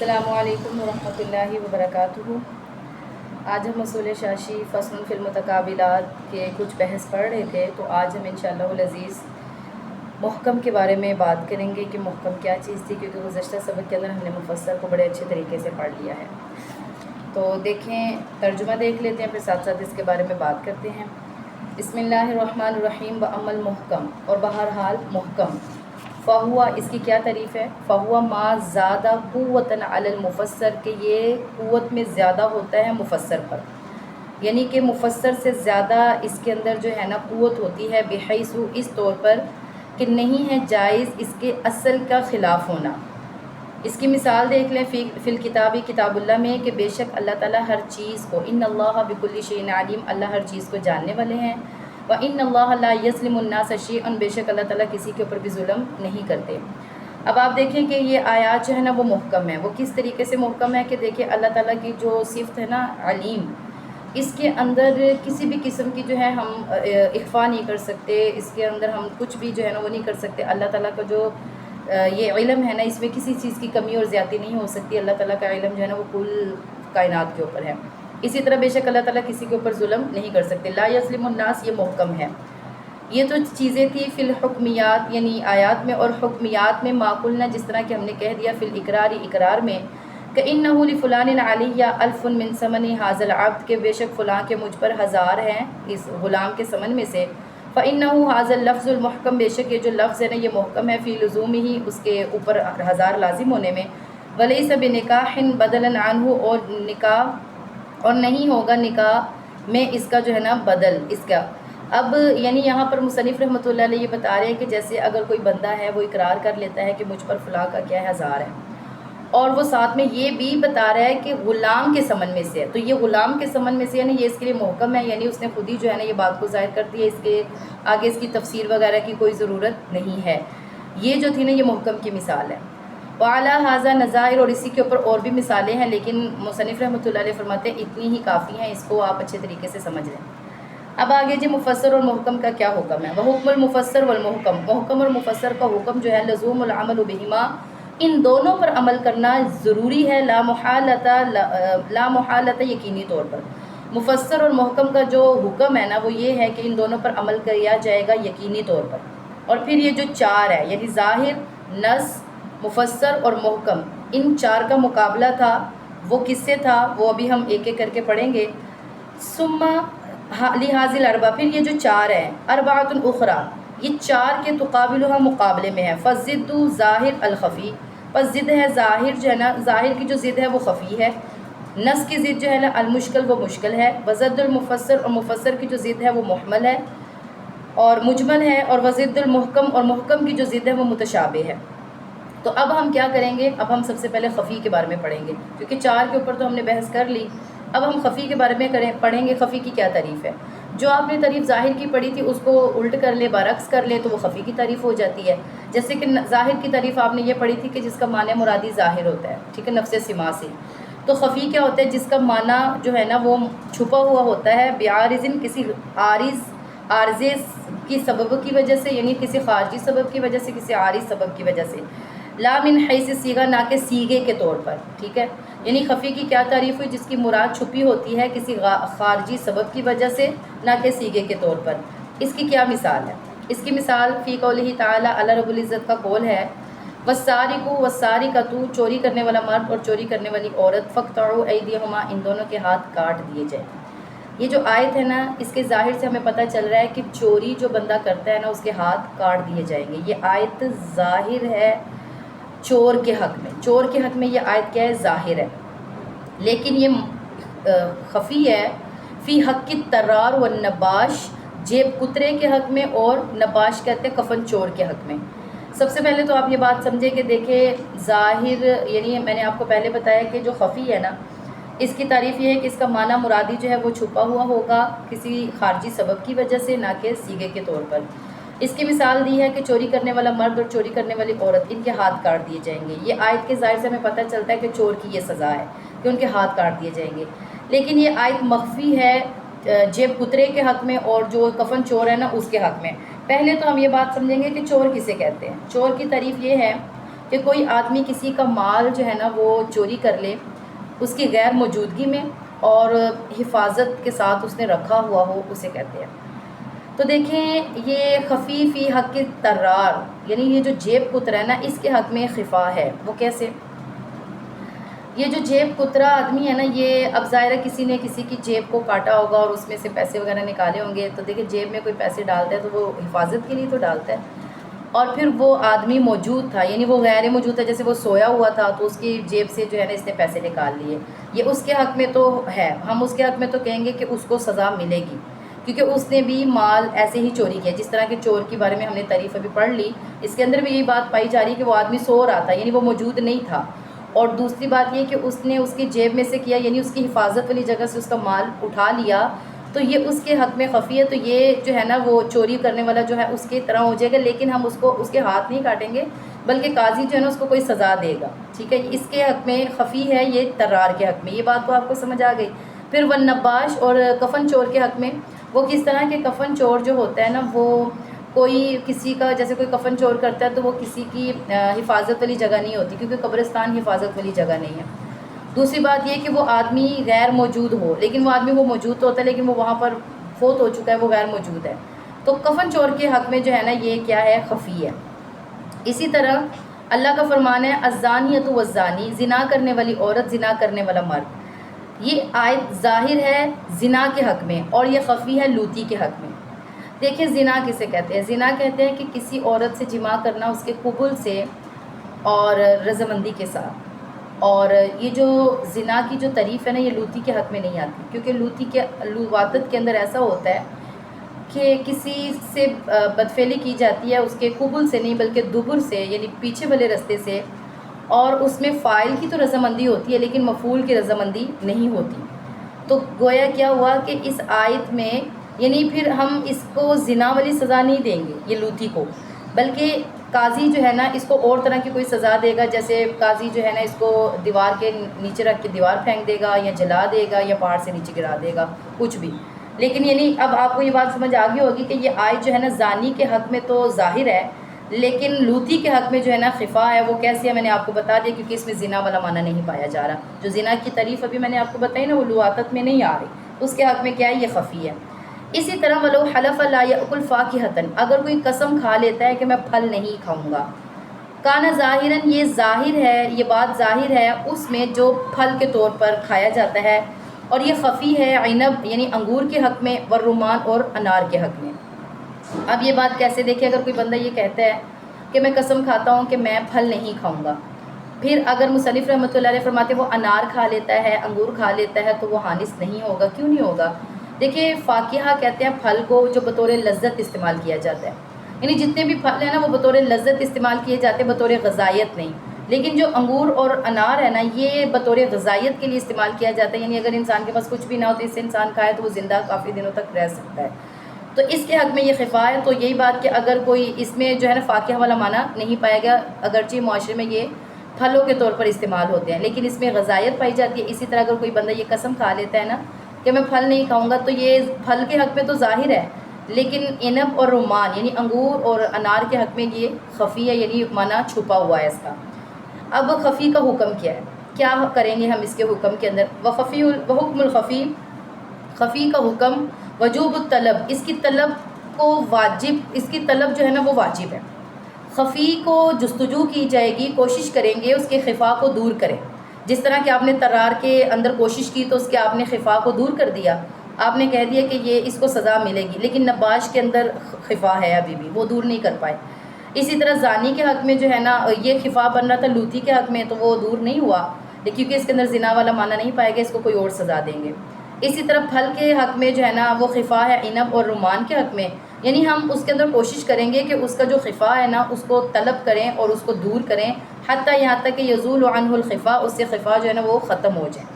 السلام علیکم ورحمۃ اللہ وبرکاتہ۔ آج ہم اصول شاشی فصل فی المتقابلات کے کچھ بحث پڑھ رہے تھے، تو آج ہم انشاءاللہ العزیز محکم کے بارے میں بات کریں گے کہ محکم کیا چیز تھی، کیونکہ گزشتہ سبق کے اندر ہم نے مفسر کو بڑے اچھے طریقے سے پڑھ لیا ہے۔ تو دیکھیں، ترجمہ دیکھ لیتے ہیں، پھر ساتھ ساتھ اس کے بارے میں بات کرتے ہیں۔ بسم اللہ الرحمن الرحیم۔ وَأَمَّا الْمُحْكَمُ، اور بہرحال محکم، فہوا، اس کی کیا تعریف ہے؟ فہوا ما زیادہ قوتاً علی المفسر، کہ یہ قوت میں زیادہ ہوتا ہے مفسر پر، یعنی کہ مفسر سے زیادہ اس کے اندر جو ہے نا قوت ہوتی ہے، بحیث اس طور پر کہ نہیں ہے جائز اس کے اصل کا خلاف ہونا۔ اس کی مثال دیکھ لیں فی الکتاب، کتاب اللہ میں، کہ بے شک اللہ تعالیٰ ہر چیز کو، ان اللہ بکل شیء علیم، اللہ ہر چیز کو جاننے والے ہیں، وَإِنَّ اللَّهَ لَا يَظْلِمُ النَّاسَ شَيْئًا، بے شک اللہ تعالیٰ کسی کے اوپر بھی ظلم نہیں کرتے۔ اب آپ دیکھیں کہ یہ آیات جو ہے نا وہ محکم ہے۔ وہ کس طریقے سے محکم ہے کہ دیکھیں اللہ تعالیٰ کی جو صفت ہے نا علیم، اس کے اندر کسی بھی قسم کی جو ہے ہم اخفا نہیں کر سکتے، اس کے اندر ہم کچھ بھی جو ہے نا وہ نہیں کر سکتے۔ اللہ تعالیٰ کا جو یہ علم ہے نا، اس میں کسی چیز کی کمی اور زیادتی نہیں ہو سکتی۔ اللہ تعالیٰ کا علم جو ہے نا وہ کل کائنات کے اوپر ہے۔ اسی طرح بے شک اللہ تعالیٰ کسی کے اوپر ظلم نہیں کر سکتے۔ لا یظلم الناس، یہ محکم ہے۔ یہ تو چیزیں تھیں فی الحکمیات، یعنی آیات میں، اور حکمیات میں معقولنا، جس طرح کہ ہم نے کہہ دیا فی الاقرار، اقرار میں، کہ انہ لفلان علی الف من ثمن ھذا العبد، کہ بے شک فلاں کے مجھ پر 1000 ہیں اس غلام کے ثمن میں سے، فانہ ھذا اللفظ المحکم، بے شک یہ جو لفظ ہے نا یہ محکم ہے، فی لزومہ، اس کے اوپر 1000 لازم ہونے میں، ولیس بنکاح بدلا عنہ، اور نکاح، اور نہیں ہوگا نکاح میں اس کا جو ہے نا بدل اس کا۔ اب یعنی یہاں پر مصنف رحمۃ اللہ علیہ یہ بتا رہے ہیں کہ جیسے اگر کوئی بندہ ہے وہ اقرار کر لیتا ہے کہ مجھ پر فلاں کا کیا ہے 1000 ہے، اور وہ ساتھ میں یہ بھی بتا رہا ہے کہ غلام کے ثمن میں سے ہے، تو یہ غلام کے ثمن میں سے یعنی یہ اس کے لیے محکم ہے، یعنی اس نے خود ہی جو ہے نا یہ بات کو ظاہر کر دی ہے، اس کے آگے اس کی تفسیر وغیرہ کی کوئی ضرورت نہیں ہے۔ یہ جو تھی نا یہ محکم کی مثال ہے۔ وعلیٰ ھذا نظائر، اور اسی کے اوپر اور بھی مثالیں ہیں، لیکن مصنف رحمۃ اللہ علیہ فرماتے ہیں اتنی ہی کافی ہیں، اس کو آپ اچھے طریقے سے سمجھ لیں۔ اب آگے جی مفسر اور محکم کا کیا حکم ہے۔ وحکم المفسر والمحکم، محکم اور مفسر کا حکم جو ہے لزوم العمل بہما، ان دونوں پر عمل کرنا ضروری ہے، لا محالۃ، یقینی طور پر۔ مفسر اور محکم کا جو حکم ہے نا وہ یہ ہے کہ ان دونوں پر عمل کیا جائے گا یقینی طور پر۔ اور پھر یہ جو 4 ہے، یعنی ظاہر، نص، مفسر اور محکم، ان 4 کا مقابلہ تھا، وہ کس سے تھا، وہ ابھی ہم ایک ایک کر کے پڑھیں گے۔ ثم لہذا الاربع، پھر یہ جو 4 ہیں، اربعۃ اخرى، یہ 4 کے تقابلها، مقابلے میں ہے، فضد ظاہر الخفی، پس ضد ہے ظاہر جو ہے نا، ظاہر کی جو ضد ہے وہ خفی ہے، نص کی ضد جو ہے نا المشکل، وہ مشکل ہے، وضد المفسر، اور مفسر کی جو ضد ہے وہ محمل ہے اور مجمل ہے، اور وضد المحکم، اور محکم کی جو ضد ہے وہ متشابہ ہے۔ تو اب ہم کیا کریں گے، اب ہم سب سے پہلے خفی کے بارے میں پڑھیں گے، کیونکہ 4 کے اوپر تو ہم نے بحث کر لی، اب ہم خفی کے بارے میں پڑھیں گے۔ خفی کی کیا تعریف ہے؟ جو آپ نے تعریف ظاہر کی پڑھی تھی اس کو الٹ کر لیں، برعکس کر لیں، تو وہ خفی کی تعریف ہو جاتی ہے۔ جیسے کہ ظاہر کی تعریف آپ نے یہ پڑھی تھی کہ جس کا معنی مرادی ظاہر ہوتا ہے، ٹھیک ہے، نفس سما سے۔ تو خفی کیا ہوتا ہے؟ جس کا معنی جو ہے نا وہ چھپا ہوا ہوتا ہے، بعارض، کسی عارضے کی سبب کی وجہ سے، یعنی کسی خارجی سبب کی وجہ سے، کسی عارض سبب کی وجہ سے، لا من حیث صیغہ، نہ کہ سیغے کے طور پر، ٹھیک ہے۔ یعنی خفی کی کیا تعریف ہوئی؟ جس کی مراد چھپی ہوتی ہے کسی خارجی سبب کی وجہ سے، نہ کہ سیغے کے طور پر۔ اس کی کیا مثال ہے؟ اس کی مثال فی قولہ تعالی، اللہ رب العزت کا قول ہے، والسارق والسارقۃ، چوری کرنے والا مرد اور چوری کرنے والی عورت، فاقطعوا ایدیہما، ان دونوں کے ہاتھ کاٹ دیے جائیں۔ یہ جو آیت ہے نا، اس کے ظاہر سے ہمیں پتہ چل رہا ہے کہ چوری جو بندہ کرتا ہے نا اس کے ہاتھ کاٹ دیے جائیں گے۔ یہ آیت ظاہر ہے چور کے حق میں، چور کے حق میں یہ آیت کیا ہے؟ ظاہر ہے، لیکن یہ خفی ہے فی حق الطرار والنباش، جیب کترے کے حق میں، اور نباش کہتے ہیں کفن چور کے حق میں۔ سب سے پہلے تو آپ یہ بات سمجھیں کہ دیکھیں ظاہر، یعنی میں نے آپ کو پہلے بتایا کہ جو خفی ہے نا اس کی تعریف یہ ہے کہ اس کا معنی مرادی جو ہے وہ چھپا ہوا ہوگا کسی خارجی سبب کی وجہ سے، نہ کہ سیغے کے طور پر۔ اس کی مثال دی ہے کہ چوری کرنے والا مرد اور چوری کرنے والی عورت، ان کے ہاتھ کاٹ دیے جائیں گے۔ یہ آیت کے ظاہر سے ہمیں پتہ چلتا ہے کہ چور کی یہ سزا ہے کہ ان کے ہاتھ کاٹ دیے جائیں گے، لیکن یہ آیت مخفی ہے جیب کترے کے حق میں اور جو کفن چور ہے نا اس کے حق میں۔ پہلے تو ہم یہ بات سمجھیں گے کہ چور کسے کہتے ہیں۔ چور کی تعریف یہ ہے کہ کوئی آدمی کسی کا مال جو ہے نا وہ چوری کر لے اس کی غیر موجودگی میں اور حفاظت کے ساتھ اس نے رکھا ہوا ہو، اسے کہتے ہیں۔ تو دیکھیں یہ خفی فی حق طرار، یعنی یہ جو جیب کترا ہے نا اس کے حق میں خفا ہے۔ وہ کیسے؟ یہ جو جیب کترا آدمی ہے نا، یہ اب ظاہر ہے کسی نے کسی کی جیب کو کاٹا ہوگا اور اس میں سے پیسے وغیرہ نکالے ہوں گے، تو دیکھیں جیب میں کوئی پیسے ڈالتا ہے تو وہ حفاظت کے لیے تو ڈالتا ہے، اور پھر وہ آدمی موجود تھا، یعنی وہ غیر موجود تھا، جیسے وہ سویا ہوا تھا تو اس کی جیب سے جو ہے نا اس نے پیسے نکال لیے، یہ اس کے حق میں تو ہے، ہم اس کے حق میں تو کہیں گے کہ اس کو سزا ملے گی، کیونکہ اس نے بھی مال ایسے ہی چوری کیا، جس طرح کے چور کے بارے میں ہم نے تعریف ابھی پڑھ لی، اس کے اندر بھی یہی بات پائی جا رہی ہے کہ وہ آدمی سو رہا تھا، یعنی وہ موجود نہیں تھا، اور دوسری بات یہ کہ اس نے اس کی جیب میں سے کیا، یعنی اس کی حفاظت والی جگہ سے اس کا مال اٹھا لیا، تو یہ اس کے حق میں خفی ہے، تو یہ جو ہے نا وہ چوری کرنے والا جو ہے اس کی طرح ہو جائے گا، لیکن ہم اس کو اس کے ہاتھ نہیں کاٹیں گے، بلکہ قاضی جو ہے نا اس کو کوئی سزا دے گا، ٹھیک ہے، اس کے حق میں خفی ہے، یہ طرار کے حق میں، یہ بات تو آپ کو سمجھ آ گئی۔ پھر والنباش اور کفن چور کے حق میں، وہ کس طرح کے کفن چور جو ہوتا ہے نا وہ کوئی کسی کا جیسے کوئی کفن چور کرتا ہے تو وہ کسی کی حفاظت والی جگہ نہیں ہوتی، کیونکہ قبرستان حفاظت والی جگہ نہیں ہے۔ دوسری بات یہ کہ وہ آدمی غیر موجود ہو، لیکن وہ آدمی وہ موجود تو ہوتا ہے لیکن وہ وہاں پر فوت ہو چکا ہے، وہ غیر موجود ہے، تو کفن چور کے حق میں جو ہے نا یہ کیا ہے؟ خفی ہے۔ اسی طرح اللہ کا فرمان ہے الزانیۃ والزانی، زنا کرنے والی عورت، زنا کرنے والا مرد، یہ آیت ظاہر ہے زنا کے حق میں اور یہ خفی ہے لوطی کے حق میں۔ دیکھیں زنا کسے کہتے ہیں؟ زنا کہتے ہیں کہ کسی عورت سے جماع کرنا اس کے قبول سے اور رضامندی کے ساتھ، اور یہ جو زنا کی جو تعریف ہے نا یہ لوطی کے حق میں نہیں آتی، کیونکہ لوطی کے لواطت کے اندر ایسا ہوتا ہے کہ کسی سے بدفعلی کی جاتی ہے اس کے قبول سے نہیں بلکہ دبر سے، یعنی پیچھے والے رستے سے، اور اس میں فاعل کی تو رضامندی ہوتی ہے لیکن مفعول کی رضامندی نہیں ہوتی۔ تو گویا کیا ہوا کہ اس آیت میں یعنی پھر ہم اس کو زنا والی سزا نہیں دیں گے یہ لوطی کو، بلکہ قاضی جو ہے نا اس کو اور طرح کی کوئی سزا دے گا، جیسے قاضی جو ہے نا اس کو دیوار کے نیچے رکھ کے دیوار پھینک دے گا یا جلا دے گا یا پہاڑ سے نیچے گرا دے گا، کچھ بھی۔ لیکن یعنی اب آپ کو یہ بات سمجھ آ گئی ہوگی کہ یہ آیت جو ہے نا زانی کے حق میں تو ظاہر ہے لیکن لوطی کے حق میں جو ہے نا خفا ہے۔ وہ کیسے ہے میں نے آپ کو بتا دیا، کیونکہ اس میں زنا والا معنی نہیں پایا جا رہا، جو زنا کی تعریف ابھی میں نے آپ کو بتائی نا وہ لواطت میں نہیں آ رہی، اس کے حق میں کیا ہے؟ یہ خفی ہے۔ اسی طرح ولو حلف لا یأکل فاکہۃ، اگر کوئی قسم کھا لیتا ہے کہ میں پھل نہیں کھاؤں گا، کانا ظاہراً، یہ ظاہر ہے، یہ بات ظاہر ہے اس میں جو پھل کے طور پر کھایا جاتا ہے، اور یہ خفی ہے عنب یعنی انگور کے حق میں، والرمان اور انار کے حق میں۔ اب یہ بات کیسے دیکھیں، اگر کوئی بندہ یہ کہتا ہے کہ میں قسم کھاتا ہوں کہ میں پھل نہیں کھاؤں گا، پھر اگر مصنف رحمۃ اللہ علیہ فرماتے ہیں وہ انار کھا لیتا ہے، انگور کھا لیتا ہے، تو وہ حانث نہیں ہوگا۔ کیوں نہیں ہوگا؟ دیکھیں فاکہہ کہتے ہیں پھل کو جو بطور لذت استعمال کیا جاتا ہے، یعنی جتنے بھی پھل ہیں نا وہ بطور لذت استعمال کیے جاتے ہیں، بطور غذائیت نہیں، لیکن جو انگور اور انار ہے نا یہ بطور غذائیت کے لیے استعمال کیا جاتا ہے، یعنی اگر انسان کے پاس کچھ بھی نہ ہو تو اس سے انسان کھائے تو وہ زندہ کافی دنوں تک رہ سکتا ہے، تو اس کے حق میں یہ خفا ہے۔ تو یہی بات کہ اگر کوئی اس میں جو ہے نا فاکہہ والا معنی نہیں پایا گیا، اگرچہ معاشرے میں یہ پھلوں کے طور پر استعمال ہوتے ہیں لیکن اس میں غذائیت پائی جاتی ہے۔ اسی طرح اگر کوئی بندہ یہ قسم کھا لیتا ہے نا کہ میں پھل نہیں کھاؤں گا، تو یہ پھل کے حق میں تو ظاہر ہے لیکن عنب اور رمان یعنی انگور اور انار کے حق میں یہ خفی ہے، یعنی معنی چھپا ہوا ہے اس کا۔ اب خفی کا حکم کیا ہے؟ کیا کریں گے ہم اس کے حکم کے اندر؟ وخفی وحکم الخفی، خفی کا حکم وجوب الطلب، اس کی طلب کو واجب، اس کی طلب جو ہے نا وہ واجب ہے۔ خفی کو جستجو کی جائے گی، کوشش کریں گے اس کے خفا کو دور کریں، جس طرح کہ آپ نے طرار کے اندر کوشش کی تو اس کے آپ نے خفا کو دور کر دیا، آپ نے کہہ دیا کہ یہ اس کو سزا ملے گی، لیکن نباش کے اندر خفا ہے ابھی بھی، وہ دور نہیں کر پائے۔ اسی طرح زانی کے حق میں جو ہے نا یہ خفا بن رہا تھا لوطی کے حق میں، تو وہ دور نہیں ہوا کیونکہ اس کے اندر زنا والا معنی نہیں پائے گا، اس کو کوئی اور سزا دیں گے۔ اسی طرح پھل کے حق میں جو ہے نا وہ خفا ہے عنب اور رمان کے حق میں، یعنی ہم اس کے اندر کوشش کریں گے کہ اس کا جو خفا ہے نا اس کو طلب کریں اور اس کو دور کریں، حتیٰ یہاں تک کہ یزول عنہ الخفا، اس سے خفا جو ہے نا وہ ختم ہو جائے۔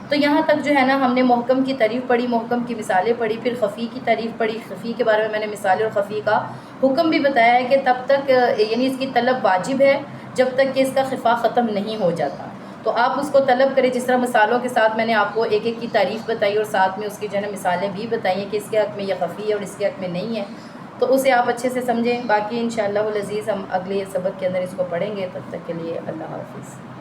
تو یہاں تک جو ہے نا ہم نے محکم کی تعریف پڑھی، محکم کی مثالیں پڑھی، پھر خفی کی تعریف پڑھی، خفی کے بارے میں میں نے مثالیں اور خفی کا حکم بھی بتایا ہے کہ تب تک یعنی اس کی طلب واجب ہے جب تک کہ اس کا خفا ختم نہیں ہو جاتا، تو آپ اس کو طلب کریں، جس طرح مثالوں کے ساتھ میں نے آپ کو ایک ایک کی تعریف بتائی اور ساتھ میں اس کی جو ہے نا مثالیں بھی بتائی ہیں کہ اس کے حق میں یہ خفی ہے اور اس کے حق میں نہیں ہے، تو اسے آپ اچھے سے سمجھیں. باقی انشاءاللہ العزیز ہم اگلے سبق کے اندر اس کو پڑھیں گے. تب تک کے لیے اللہ حافظ.